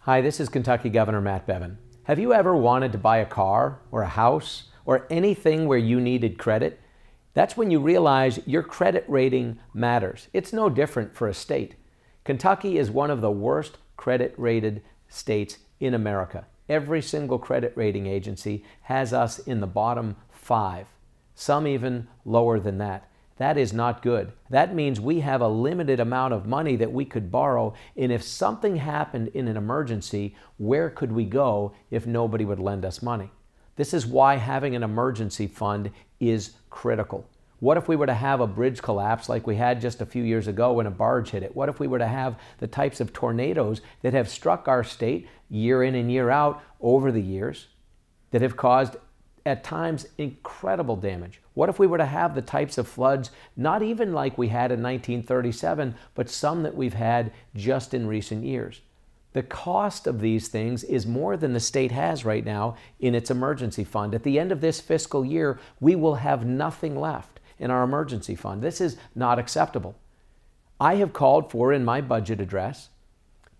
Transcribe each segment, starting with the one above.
Hi, this is Kentucky Governor Matt Bevin. Have you ever wanted to buy a car or a house or anything where you needed credit? That's when you realize your credit rating matters. It's no different for a state. Kentucky is one of the worst credit rated states in America. Every single credit rating agency has us in the bottom 5, some even lower than that. That is not good. That means we have a limited amount of money that we could borrow, and if something happened in an emergency, where could we go if nobody would lend us money? This is why having an emergency fund is critical. What if we were to have a bridge collapse like we had just a few years ago when a barge hit it? What if we were to have the types of tornadoes that have struck our state year in and year out over the years that have caused at times incredible damage? What if we were to have the types of floods, not even like we had in 1937, but some that we've had just in recent years? The cost of these things is more than the state has right now in its emergency fund. At the end of this fiscal year, we will have nothing left in our emergency fund. This is not acceptable. I have called for, in my budget address,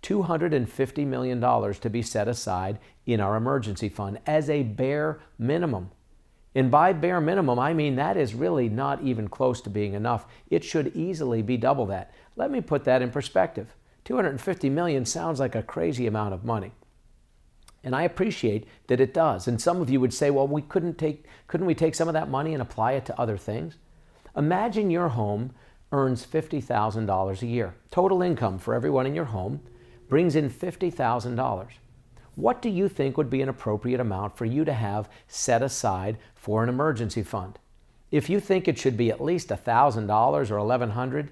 $250 million to be set aside in our emergency fund as a bare minimum. And by bare minimum, I mean that is really not even close to being enough. It should easily be double that. Let me put that in perspective. $250 million sounds like a crazy amount of money. And I appreciate that it does. And some of you would say, well, couldn't we take some of that money and apply it to other things? Imagine your home earns $50,000 a year. Total income for everyone in your home brings in $50,000. What do you think would be an appropriate amount for you to have set aside for an emergency fund? If you think it should be at least $1,000 or $1,100,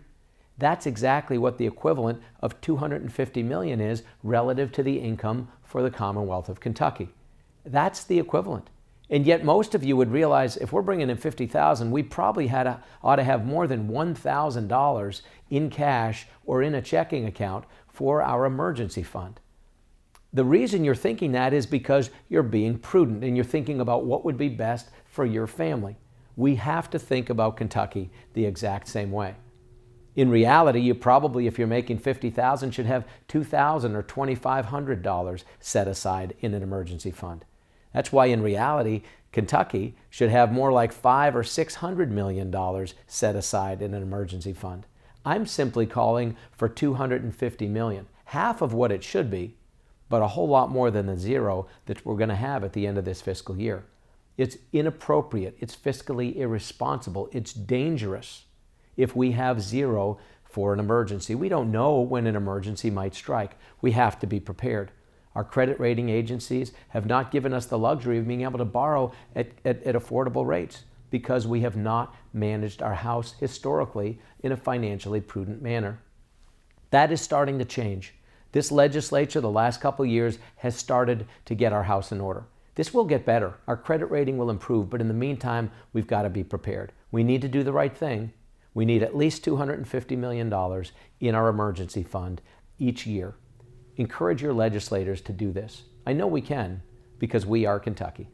that's exactly what the equivalent of $250 million is relative to the income for the Commonwealth of Kentucky. That's the equivalent. And yet most of you would realize if we're bringing in $50,000, we probably ought to have more than $1,000 in cash or in a checking account for our emergency fund. The reason you're thinking that is because you're being prudent and you're thinking about what would be best for your family. We have to think about Kentucky the exact same way. In reality, you probably, if you're making $50,000, should have $2,000 or $2,500 set aside in an emergency fund. That's why in reality, Kentucky should have more like $500 or $600 million set aside in an emergency fund. I'm simply calling for $250 million, half of what it should be, but a whole lot more than the zero that we're going to have at the end of this fiscal year. It's inappropriate, it's fiscally irresponsible, it's dangerous if we have zero for an emergency. We don't know when an emergency might strike. We have to be prepared. Our credit rating agencies have not given us the luxury of being able to borrow at affordable rates because we have not managed our house historically in a financially prudent manner. That is starting to change. This legislature, the last couple of years, has started to get our house in order. This will get better. Our credit rating will improve, but in the meantime, we've got to be prepared. We need to do the right thing. We need at least $250 million in our emergency fund each year. Encourage your legislators to do this. I know we can because we are Kentucky.